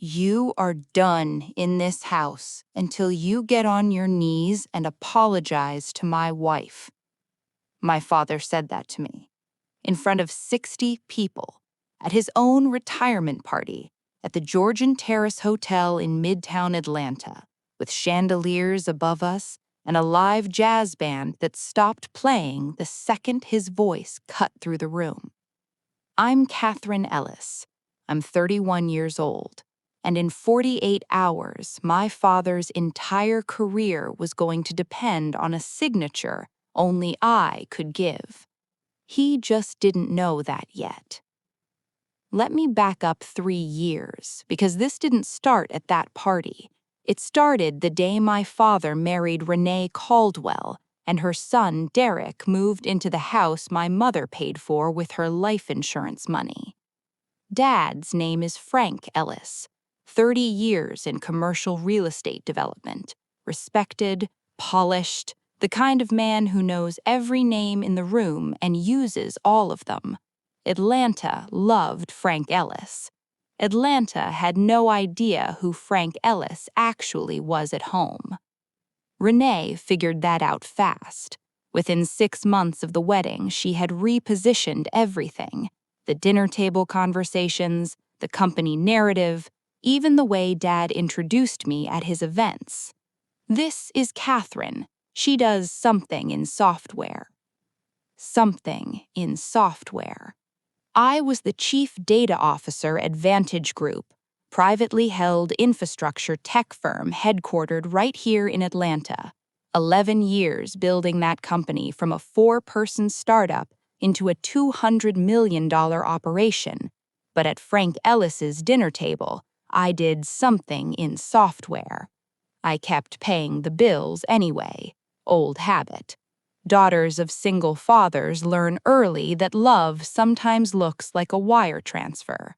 You are done in this house until you get on your knees and apologize to my wife. My father said that to me, in front of 60 people, at his own retirement party at the Georgian Terrace Hotel in Midtown Atlanta, with chandeliers above us and a live jazz band that stopped playing the second his voice cut through the room. I'm Katherine Ellis. I'm 31 years old, and in 48 hours, my father's entire career was going to depend on a signature only I could give. He just didn't know that yet. Let me back up 3 years, because this didn't start at that party. It started the day my father married Renee Caldwell, and her son, Derek, moved into the house my mother paid for with her life insurance money. Dad's name is Frank Ellis, 30 years in commercial real estate development, respected, polished, the kind of man who knows every name in the room and uses all of them. Atlanta loved Frank Ellis. Atlanta had no idea who Frank Ellis actually was at home. Renee figured that out fast. Within 6 months of the wedding, she had repositioned everything: the dinner table conversations, the company narrative, even the way Dad introduced me at his events. This is Katherine. She does something in software. Something in software. I was the chief data officer at Vantage Group, privately held infrastructure tech firm headquartered right here in Atlanta. 11 years building that company from a 4-person startup into a $200 million operation. But at Frank Ellis's dinner table, I did something in software. I kept paying the bills anyway. Old habit. Daughters of single fathers learn early that love sometimes looks like a wire transfer.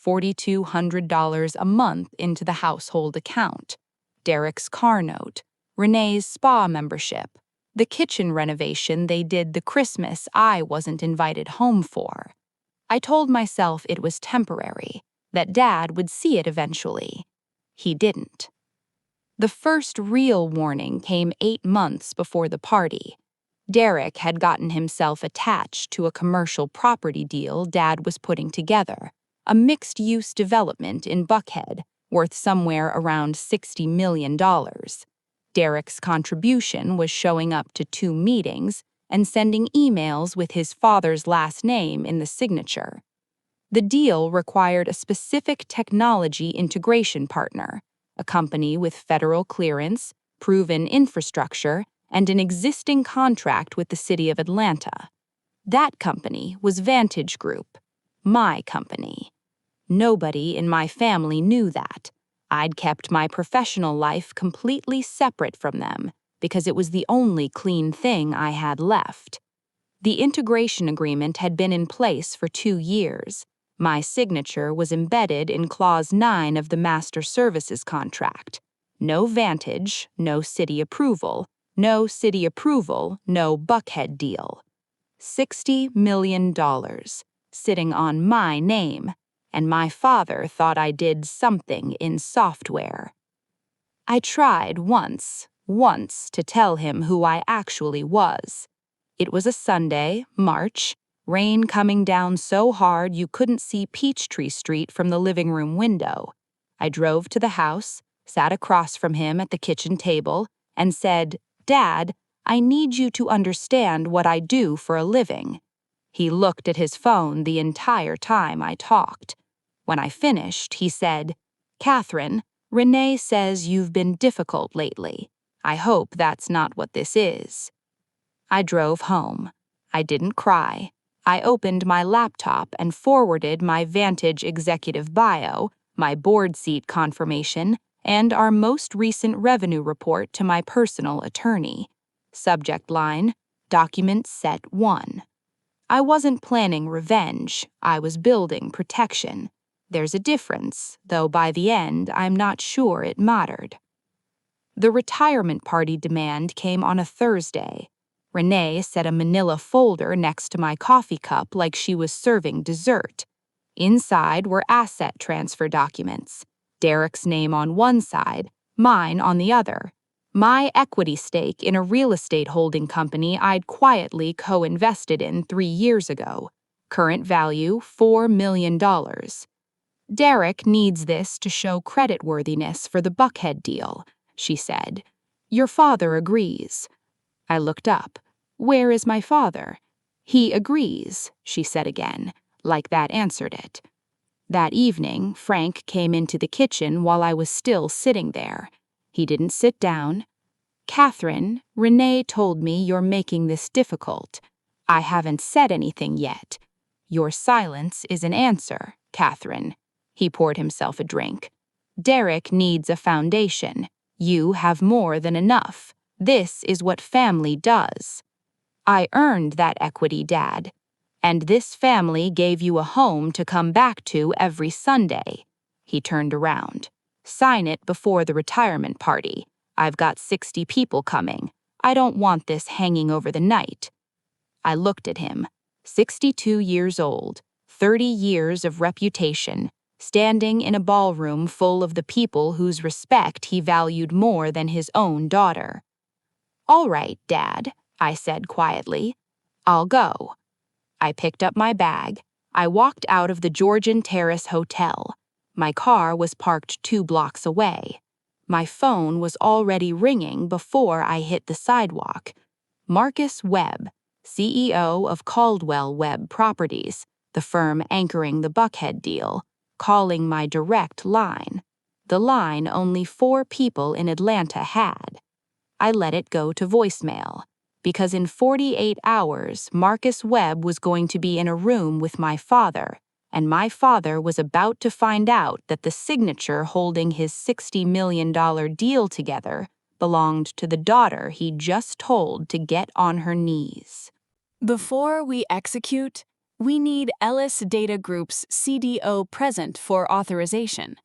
$4,200 a month into the household account. Derek's car note. Renee's spa membership. The kitchen renovation they did the Christmas I wasn't invited home for. I told myself it was temporary, that Dad would see it eventually. He didn't. The first real warning came 8 months before the party. Derek had gotten himself attached to a commercial property deal Dad was putting together, a mixed-use development in Buckhead, worth somewhere around $60 million. Derek's contribution was showing up to 2 meetings and sending emails with his father's last name in the signature. The deal required a specific technology integration partner, a company with federal clearance, proven infrastructure, and an existing contract with the city of Atlanta. That company was Vantage Group, my company. Nobody in my family knew that. I'd kept my professional life completely separate from them because it was the only clean thing I had left. The integration agreement had been in place for 2 years. My signature was embedded in Clause 9 of the Master Services Contract. No Vantage, no city approval. No city approval, no Buckhead deal. $60 million, sitting on my name, and my father thought I did something in software. I tried once to tell him who I actually was. It was a Sunday, March, rain coming down so hard you couldn't see Peachtree Street from the living room window. I drove to the house, sat across from him at the kitchen table, and said, "Dad, I need you to understand what I do for a living." He looked at his phone the entire time I talked. When I finished, he said, "Katherine, Renee says you've been difficult lately. I hope that's not what this is." I drove home. I didn't cry. I opened my laptop and forwarded my Vantage executive bio, my board seat confirmation, and our most recent revenue report to my personal attorney. Subject line, Document Set 1. I wasn't planning revenge. I was building protection. There's a difference, though by the end I'm not sure it mattered. The retirement party demand came on a Thursday. Renee set a manila folder next to my coffee cup like she was serving dessert. Inside were asset transfer documents. Derek's name on one side, mine on the other. My equity stake in a real estate holding company I'd quietly co-invested in 3 years ago. Current value, $4 million. Derek needs this to show creditworthiness for the Buckhead deal, she said. Your father agrees. I looked up. Where is my father? He agrees, she said again, like that answered it. That evening, Frank came into the kitchen while I was still sitting there. He didn't sit down. Katherine, Renee told me you're making this difficult. I haven't said anything yet. Your silence is an answer, Katherine. He poured himself a drink. Derek needs a foundation. You have more than enough. This is what family does. I earned that equity, Dad. And this family gave you a home to come back to every Sunday. He turned around. Sign it before the retirement party. I've got 60 people coming. I don't want this hanging over the night. I looked at him. 62 years old, 30 years of reputation, standing in a ballroom full of the people whose respect he valued more than his own daughter. All right, Dad, I said quietly. I'll go. I picked up my bag. I walked out of the Georgian Terrace Hotel. My car was parked 2 blocks away. My phone was already ringing before I hit the sidewalk. Marcus Webb, CEO of Caldwell Webb Properties, the firm anchoring the Buckhead deal, calling my direct line. The line only 4 people in Atlanta had. I let it go to voicemail, because in 48 hours, Marcus Webb was going to be in a room with my father, and my father was about to find out that the signature holding his $60 million deal together belonged to the daughter he just told to get on her knees. Before we execute, we need Ellis Data Group's CDO present for authorization.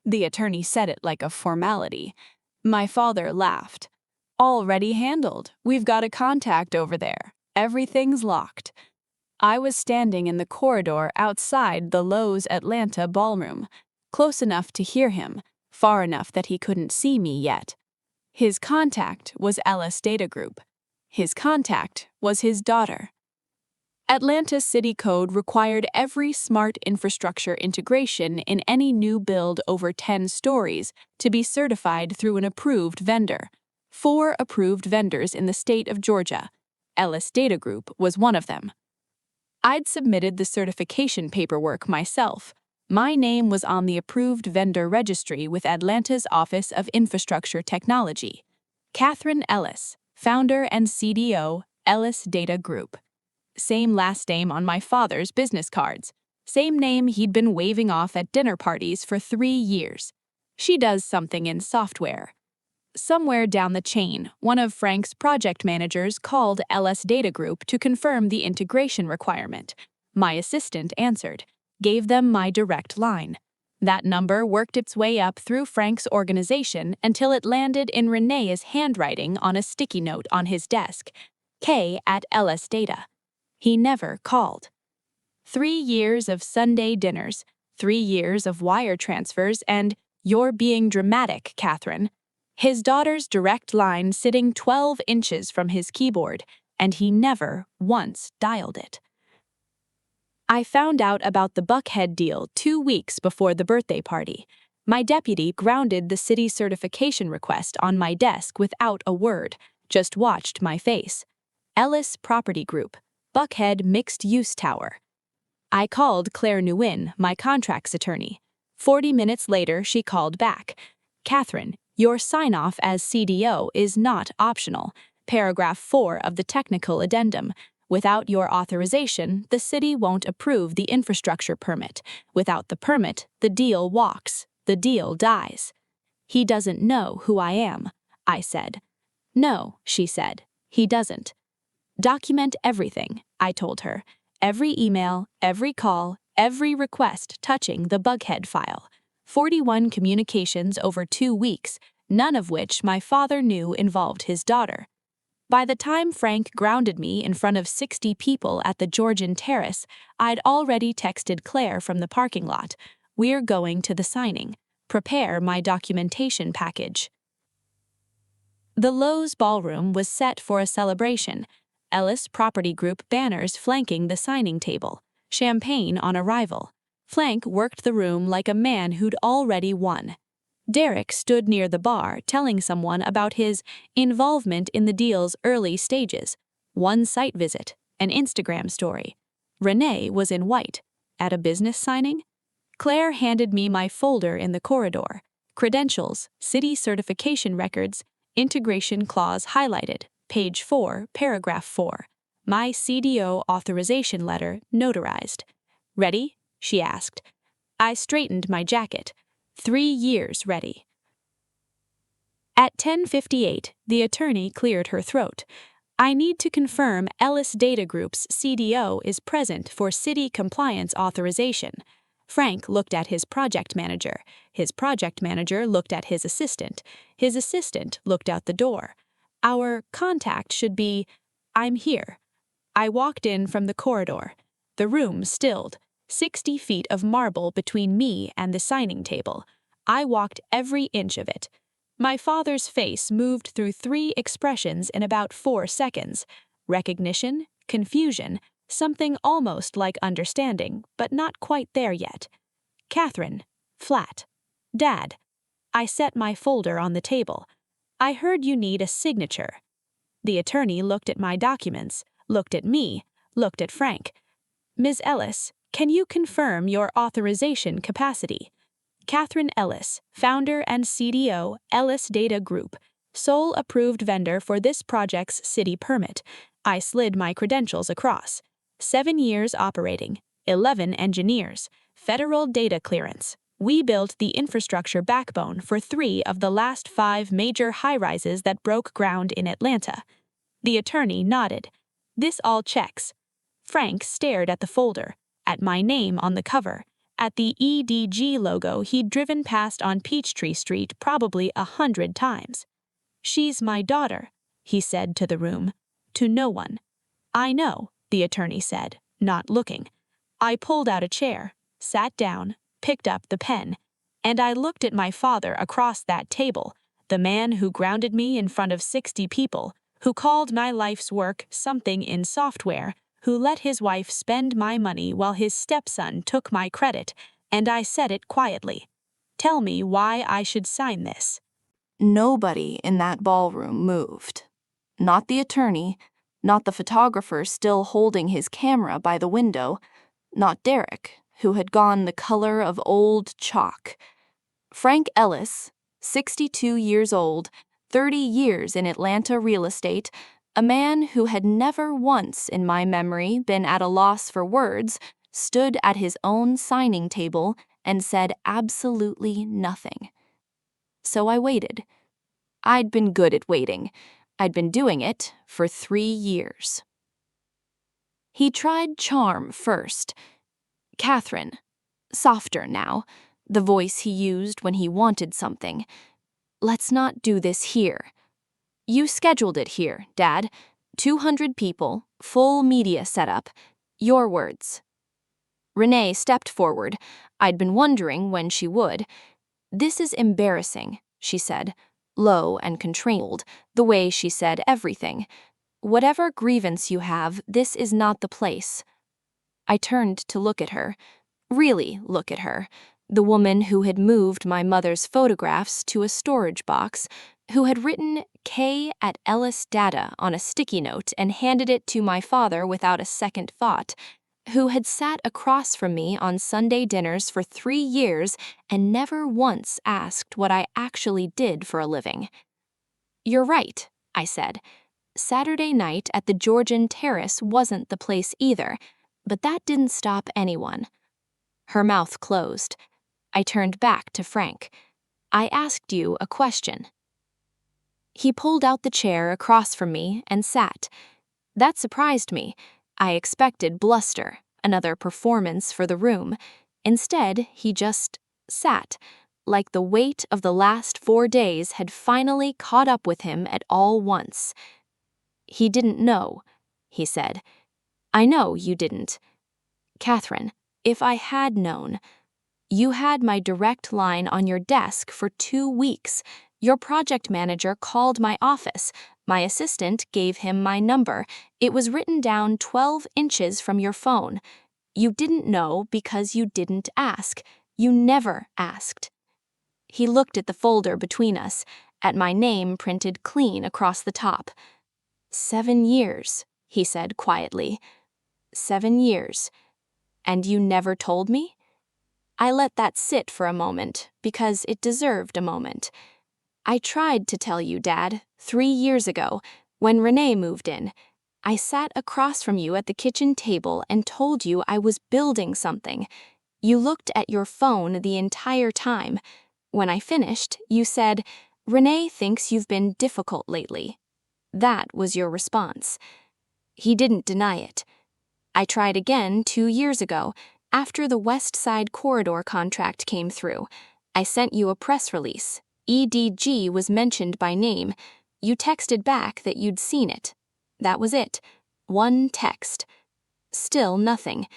The attorney said it like a formality. My father laughed. Already handled. We've got a contact over there. Everything's locked. I was standing in the corridor outside the Lowe's Atlanta ballroom, close enough to hear him, far enough that he couldn't see me yet. His contact was Ellis Data Group. His contact was his daughter. Atlanta City Code required every smart infrastructure integration in any new build over 10 stories to be certified through an approved vendor. 4 approved vendors in the state of Georgia. Ellis Data Group was one of them. I'd submitted the certification paperwork myself. My name was on the approved vendor registry with Atlanta's Office of Infrastructure Technology. Katherine Ellis, founder and CDO, Ellis Data Group. Same last name on my father's business cards. Same name he'd been waving off at dinner parties for 3 years. She does something in software. Somewhere down the chain, one of Frank's project managers called LS Data Group to confirm the integration requirement. My assistant answered, gave them my direct line. That number worked its way up through Frank's organization until it landed in Renee's handwriting on a sticky note on his desk. K@LS Data. He never called. 3 years of Sunday dinners, 3 years of wire transfers, and "You're being dramatic, Katherine." His daughter's direct line sitting 12 inches from his keyboard, and he never once dialed it. I found out about the Buckhead deal 2 weeks before the birthday party. My deputy grounded the city certification request on my desk without a word, just watched my face. Ellis Property Group, Buckhead Mixed-Use Tower. I called Claire Nguyen, my contracts attorney. 40 minutes later, she called back. Katherine, your sign-off as CDO is not optional. Paragraph 4 of the technical addendum. Without your authorization, the city won't approve the infrastructure permit. Without the permit, the deal walks. The deal dies. He doesn't know who I am, I said. No, she said. He doesn't. Document everything, I told her. Every email, every call, every request touching the Buckhead file. 41 communications over 2 weeks, none of which my father knew involved his daughter. By the time Frank grounded me in front of 60 people at the Georgian Terrace, I'd already texted Claire from the parking lot. We're going to the signing. Prepare my documentation package. The Lowe's ballroom was set for a celebration. Ellis Property Group banners flanking the signing table. Champagne on arrival. Frank worked the room like a man who'd already won. Derek stood near the bar telling someone about his involvement in the deal's early stages. One site visit, an Instagram story. Renee was in white. At a business signing? Claire handed me my folder in the corridor. Credentials, city certification records, integration clause highlighted, page 4, paragraph 4. My CDO authorization letter notarized. Ready? She asked. I straightened my jacket. 3 years ready. At 10:58, the attorney cleared her throat. I need to confirm Ellis Data Group's CDO is present for city compliance authorization. Frank looked at his project manager. His project manager looked at his assistant. His assistant looked out the door. Our contact should be, I'm here. I walked in from the corridor. The room stilled. 60 feet of marble between me and the signing table. I walked every inch of it. My father's face moved through 3 expressions in about 4 seconds. Recognition, confusion, something almost like understanding, but not quite there yet. Katherine, flat. Dad. I set my folder on the table. I heard you need a signature. The attorney looked at my documents, looked at me, looked at Frank. Ms. Ellis, can you confirm your authorization capacity? Katherine Ellis, founder and CDO, Ellis Data Group, sole approved vendor for this project's city permit. I slid my credentials across. 7 years operating, 11 engineers, federal data clearance. We built the infrastructure backbone for 3 of the last 5 major high-rises that broke ground in Atlanta. The attorney nodded. This all checks. Frank stared at the folder, at my name on the cover, at the EDG logo he'd driven past on Peachtree Street probably 100 times. She's my daughter, he said to the room. To no one. I know, the attorney said, not looking. I pulled out a chair, sat down, picked up the pen, and I looked at my father across that table, the man who grounded me in front of 60 people, who called my life's work something in software, who let his wife spend my money while his stepson took my credit, and I said it quietly. Tell me why I should sign this. Nobody in that ballroom moved. Not the attorney, not the photographer still holding his camera by the window, not Derek, who had gone the color of old chalk. Frank Ellis, 62 years old, 30 years in Atlanta real estate, a man who had never once in my memory been at a loss for words, stood at his own signing table and said absolutely nothing. So I waited. I'd been good at waiting. I'd been doing it for 3 years. He tried charm first. Katherine, softer now, the voice he used when he wanted something. Let's not do this here. You scheduled it here, Dad. 200 people, full media setup. Your words. Renee stepped forward. I'd been wondering when she would. This is embarrassing, she said, low and controlled, the way she said everything. Whatever grievance you have, this is not the place. I turned to look at her. Really look at her. The woman who had moved my mother's photographs to a storage box, who had written K at Ellis Data on a sticky note and handed it to my father without a second thought, who had sat across from me on Sunday dinners for 3 years and never once asked what I actually did for a living. You're right, I said. Saturday night at the Georgian Terrace wasn't the place either, but that didn't stop anyone. Her mouth closed. I turned back to Frank. I asked you a question. He pulled out the chair across from me and sat. That surprised me. I expected bluster, another performance for the room. Instead, he just sat, like the weight of the last 4 days had finally caught up with him at all once. He didn't know, he said. I know you didn't. Katherine, if I had known, You had my direct line on your desk for 2 weeks. Your project manager called my office. My assistant gave him my number. It was written down 12 inches from your phone. You didn't know because you didn't ask. You never asked. He looked at the folder between us, at my name printed clean across the top. 7 years, he said quietly. 7 years. And you never told me? I let that sit for a moment, because it deserved a moment. I tried to tell you, Dad, 3 years ago, when Renee moved in. I sat across from you at the kitchen table and told you I was building something. You looked at your phone the entire time. When I finished, you said, "Renee thinks you've been difficult lately." That was your response. He didn't deny it. I tried again 2 years ago, after the West Side Corridor contract came through. I sent you a press release. EDG was mentioned by name. You texted back that you'd seen it. That was it. One text. Still nothing.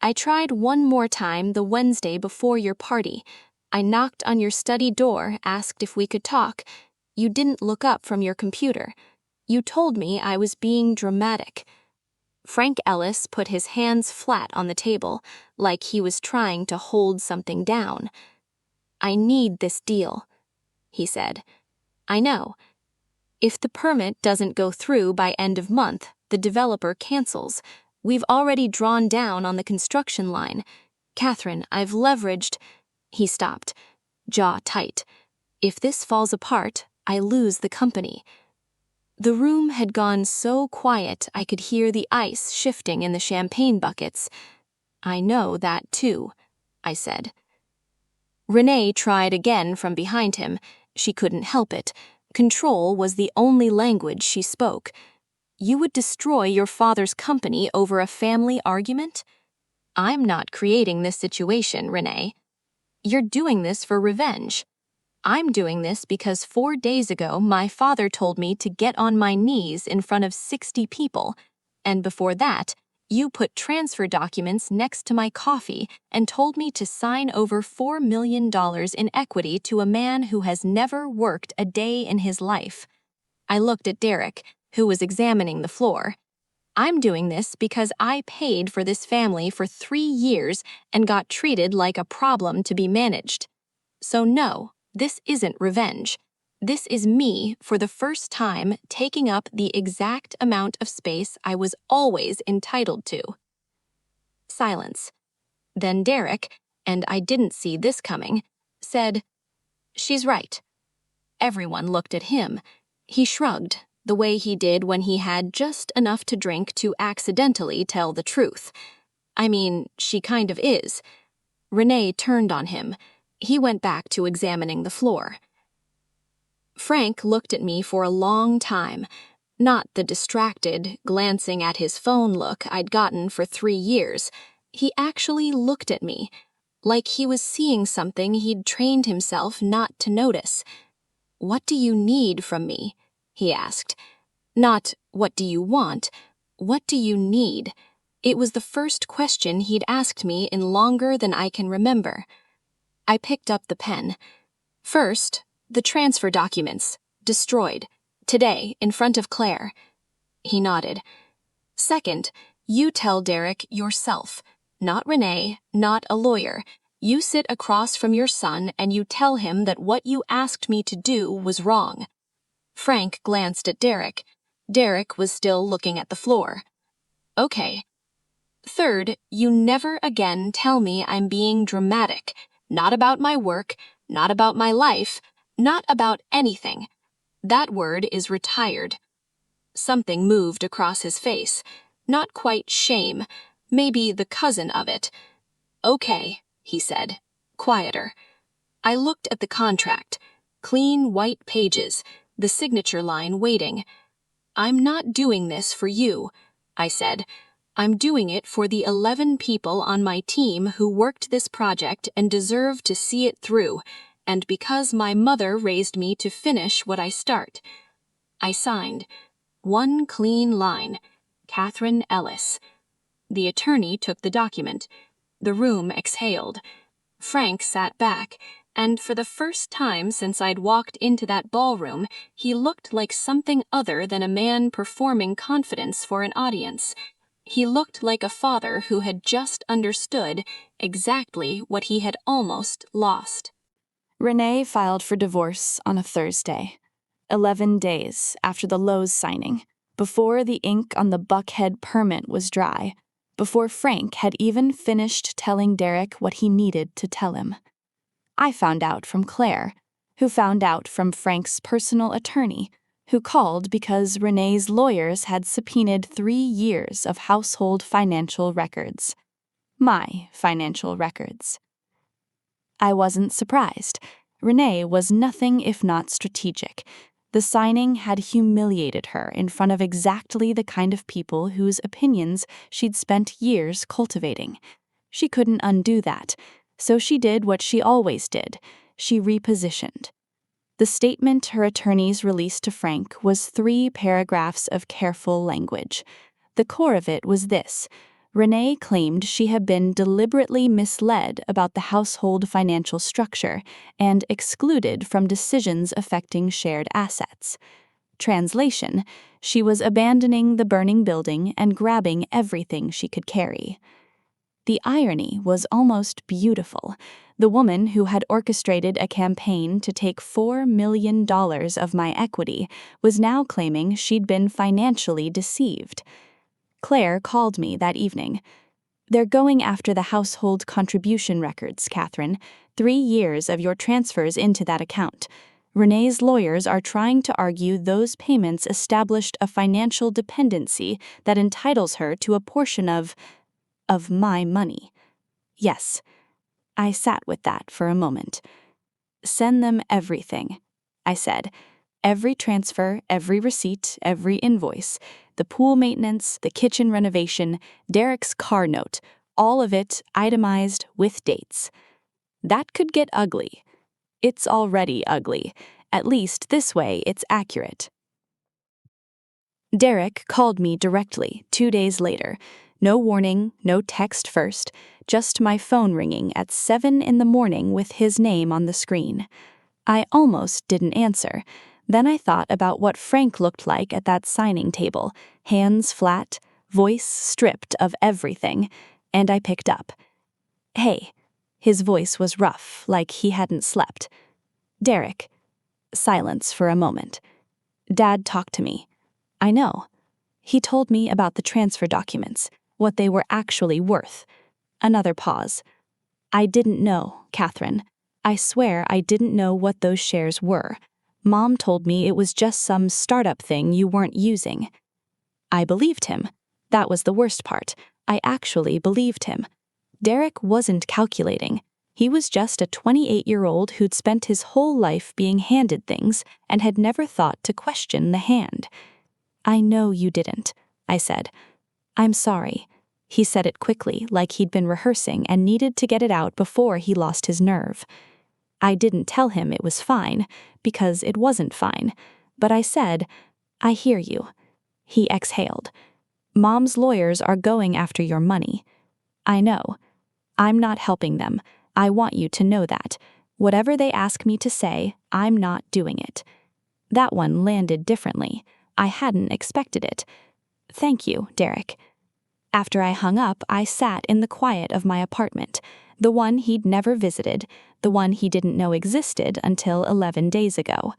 I tried one more time the Wednesday before your party. I knocked on your study door, asked if we could talk. You didn't look up from your computer. You told me I was being dramatic. Frank Ellis put his hands flat on the table, like he was trying to hold something down. "I need this deal," he said. "I know. If the permit doesn't go through by end of month, the developer cancels. We've already drawn down on the construction line. Katherine, I've leveraged—" He stopped, jaw tight. "If this falls apart, I lose the company." The room had gone so quiet I could hear the ice shifting in the champagne buckets. "I know that too," I said. Renee tried again from behind him. She couldn't help it. Control was the only language she spoke. "You would destroy your father's company over a family argument?" "I'm not creating this situation, Renee. You're doing this for revenge. I'm doing this because 4 days ago my father told me to get on my knees in front of 60 people, and before that, you put transfer documents next to my coffee and told me to sign over $4 million in equity to a man who has never worked a day in his life." I looked at Derek, who was examining the floor. "I'm doing this because I paid for this family for 3 years and got treated like a problem to be managed. So no, this isn't revenge. This is me, for the first time, taking up the exact amount of space I was always entitled to." Silence. Then Derek, and I didn't see this coming, said, "She's right." Everyone looked at him. He shrugged, the way he did when he had just enough to drink to accidentally tell the truth. "I mean, she kind of is." Renee turned on him. He went back to examining the floor. Frank looked at me for a long time, not the distracted, glancing at his phone look I'd gotten for 3 years. He actually looked at me, like he was seeing something he'd trained himself not to notice. "What do you need from me?" he asked. Not, "What do you want?" "What do you need?" It was the first question he'd asked me in longer than I can remember. I picked up the pen. "First, the transfer documents, destroyed, today, in front of Claire." He nodded. "Second, you tell Derek yourself, not Renee, not a lawyer. You sit across from your son and you tell him that what you asked me to do was wrong." Frank glanced at Derek. Derek was still looking at the floor. "Okay. Third, you never again tell me I'm being dramatic. Not about my work, not about my life, not about anything. That word is retired." Something moved across his face. Not quite shame, maybe the cousin of it. "Okay," he said, quieter. I looked at the contract. Clean white pages, the signature line waiting. "I'm not doing this for you," I said. "I'm doing it for the 11 people on my team who worked this project and deserve to see it through, and because my mother raised me to finish what I start." I signed. One clean line. Katherine Ellis. The attorney took the document. The room exhaled. Frank sat back, and for the first time since I'd walked into that ballroom, he looked like something other than a man performing confidence for an audience. He looked like a father who had just understood exactly what he had almost lost. Renee filed for divorce on a Thursday, 11 days after the Lowe's signing, before the ink on the Buckhead permit was dry, before Frank had even finished telling Derek what he needed to tell him. I found out from Claire, who found out from Frank's personal attorney, who called because Renee's lawyers had subpoenaed 3 years of household financial records. My financial records. I wasn't surprised. Renee was nothing if not strategic. The signing had humiliated her in front of exactly the kind of people whose opinions she'd spent years cultivating. She couldn't undo that, so she did what she always did. She repositioned. The statement her attorneys released to Frank was 3 paragraphs of careful language. The core of it was this: Renee claimed she had been deliberately misled about the household financial structure and excluded from decisions affecting shared assets. Translation: she was abandoning the burning building and grabbing everything she could carry. The irony was almost beautiful. The woman who had orchestrated a campaign to take $4 million of my equity was now claiming she'd been financially deceived. Claire called me that evening. "They're going after the household contribution records, Katherine. 3 years of your transfers into that account. Renee's lawyers are trying to argue those payments established a financial dependency that entitles her to a portion of my money." Yes. I sat with that for a moment. "Send them everything," I said. "Every transfer, every receipt, every invoice. The pool maintenance, the kitchen renovation, Derek's car note, all of it itemized with dates." That could get ugly. It's already ugly. At least this way it's accurate. Derek called me directly 2 days later. No warning, no text first, just my phone ringing at 7 in the morning with his name on the screen. I almost didn't answer. Then I thought about what Frank looked like at that signing table, hands flat, voice stripped of everything, and I picked up. "Hey." His voice was rough, like he hadn't slept. "Derek." Silence for a moment. "Dad talked to me." "I know." "He told me about the transfer documents, what they were actually worth." Another pause. "I didn't know, Katherine. I swear I didn't know what those shares were. Mom told me it was just some startup thing you weren't using." I believed him. That was the worst part. I actually believed him. Derek wasn't calculating. He was just a 28-year-old who'd spent his whole life being handed things and had never thought to question the hand. "I know you didn't," I said. "I'm sorry." He said it quickly, like he'd been rehearsing and needed to get it out before he lost his nerve. I didn't tell him it was fine, because it wasn't fine. But I said, "I hear you." He exhaled. "Mom's lawyers are going after your money." "I know. I'm not helping them. I want you to know that. Whatever they ask me to say, I'm not doing it." That one landed differently. I hadn't expected it. "Thank you, Derek." After I hung up, I sat in the quiet of my apartment, the one he'd never visited, the one he didn't know existed until 11 days ago.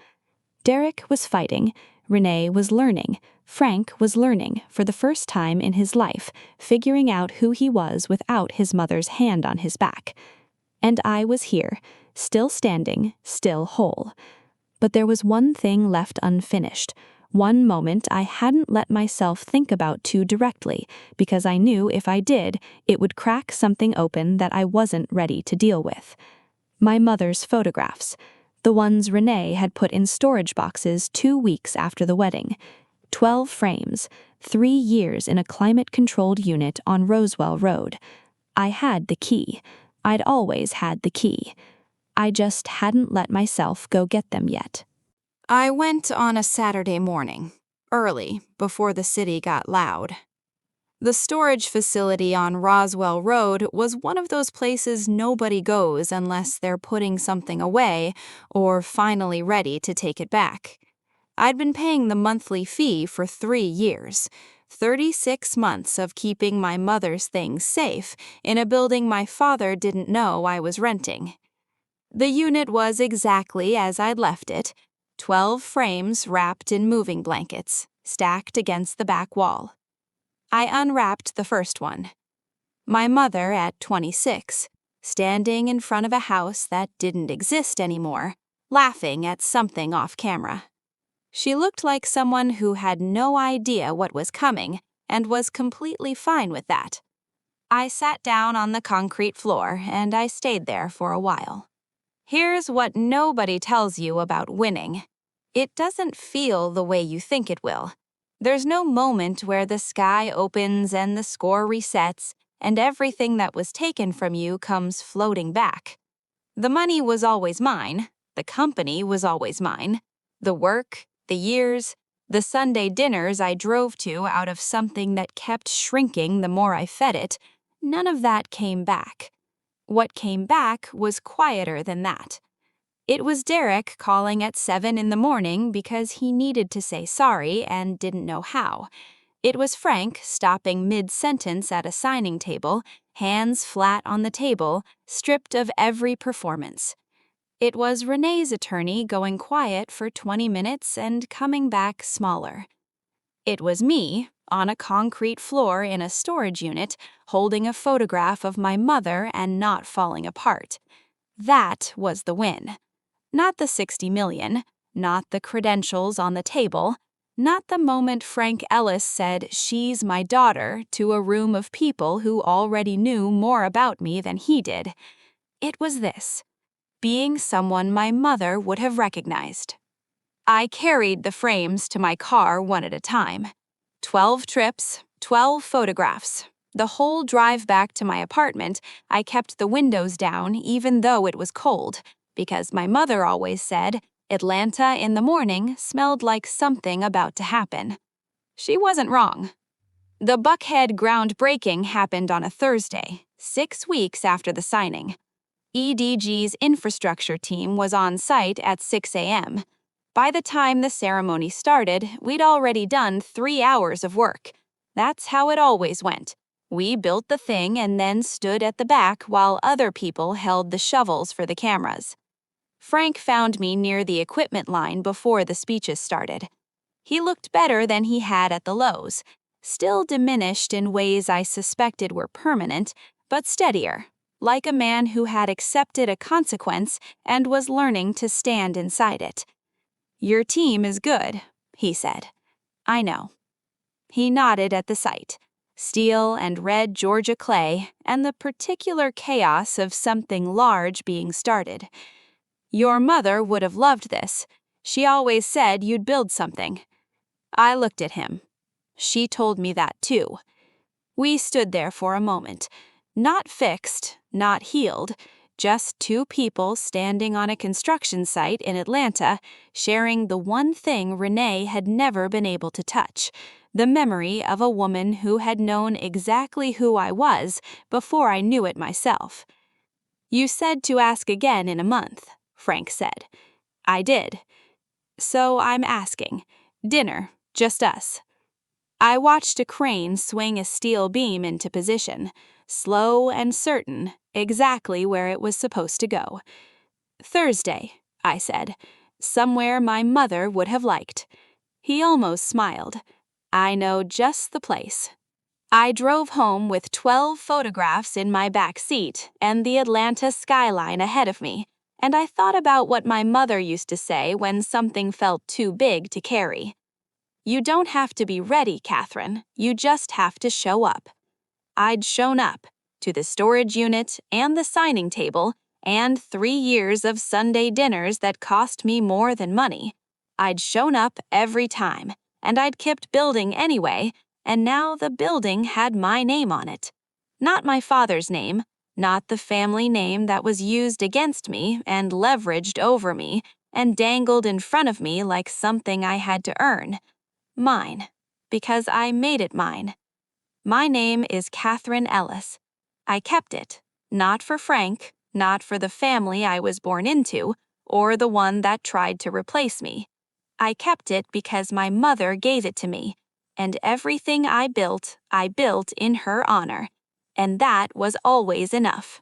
Derek was fighting, Renee was learning, Frank was learning for the first time in his life, figuring out who he was without his mother's hand on his back. And I was here, still standing, still whole. But there was one thing left unfinished. One moment I hadn't let myself think about too directly, because I knew if I did, it would crack something open that I wasn't ready to deal with. My mother's photographs, the ones Renee had put in storage boxes 2 weeks after the wedding. 12 frames, 3 years in a climate-controlled unit on Rosewell Road. I had the key. I'd always had the key. I just hadn't let myself go get them yet. I went on a Saturday morning, early, before the city got loud. The storage facility on Roswell Road was one of those places nobody goes unless they're putting something away or finally ready to take it back. I'd been paying the monthly fee for 3 years, 36 months of keeping my mother's things safe in a building my father didn't know I was renting. The unit was exactly as I'd left it, 12 frames wrapped in moving blankets, stacked against the back wall. I unwrapped the first one. My mother at 26, standing in front of a house that didn't exist anymore, laughing at something off camera. She looked like someone who had no idea what was coming and was completely fine with that. I sat down on the concrete floor and I stayed there for a while. Here's what nobody tells you about winning. It doesn't feel the way you think it will. There's no moment where the sky opens and the score resets and everything that was taken from you comes floating back. The money was always mine. The company was always mine. The work, the years, the Sunday dinners I drove to out of something that kept shrinking the more I fed it, none of that came back. What came back was quieter than that. It was Derek calling at 7 in the morning because he needed to say sorry and didn't know how. It was Frank stopping mid-sentence at a signing table, hands flat on the table, stripped of every performance. It was Renee's attorney going quiet for 20 minutes and coming back smaller. It was me, on a concrete floor in a storage unit, holding a photograph of my mother and not falling apart. That was the win. Not the 60 million, not the credentials on the table, not the moment Frank Ellis said, "She's my daughter," to a room of people who already knew more about me than he did. It was this: being someone my mother would have recognized. I carried the frames to my car one at a time. 12 trips, 12 photographs. The whole drive back to my apartment, I kept the windows down even though it was cold, because my mother always said Atlanta in the morning smelled like something about to happen. She wasn't wrong. The Buckhead groundbreaking happened on a Thursday, 6 weeks after the signing. EDG's infrastructure team was on site at 6 a.m. By the time the ceremony started, we'd already done 3 hours of work. That's how it always went. We built the thing and then stood at the back while other people held the shovels for the cameras. Frank found me near the equipment line before the speeches started. He looked better than he had at the lows, still diminished in ways I suspected were permanent, but steadier, like a man who had accepted a consequence and was learning to stand inside it. "Your team is good," he said. "I know." He nodded at the sight. Steel and red Georgia clay, and the particular chaos of something large being started. "Your mother would have loved this. She always said you'd build something." I looked at him. She told me that too. We stood there for a moment. Not fixed, not healed, just two people standing on a construction site in Atlanta, sharing the one thing Renee had never been able to touch, the memory of a woman who had known exactly who I was before I knew it myself. "You said to ask again in a month," Frank said. "I did. So I'm asking. Dinner, just us." I watched a crane swing a steel beam into position, slow and certain, exactly where it was supposed to go. "Thursday," I said, "somewhere my mother would have liked." He almost smiled. "I know just the place." I drove home with 12 photographs in my back seat and the Atlanta skyline ahead of me, and I thought about what my mother used to say when something felt too big to carry. "You don't have to be ready, Katherine. You just have to show up." I'd shown up, to the storage unit and the signing table, and 3 years of Sunday dinners that cost me more than money. I'd shown up every time, and I'd kept building anyway, and now the building had my name on it. Not my father's name, not the family name that was used against me and leveraged over me and dangled in front of me like something I had to earn. Mine, because I made it mine. My name is Katherine Ellis. I kept it, not for Frank, not for the family I was born into, or the one that tried to replace me. I kept it because my mother gave it to me, and everything I built in her honor, and that was always enough.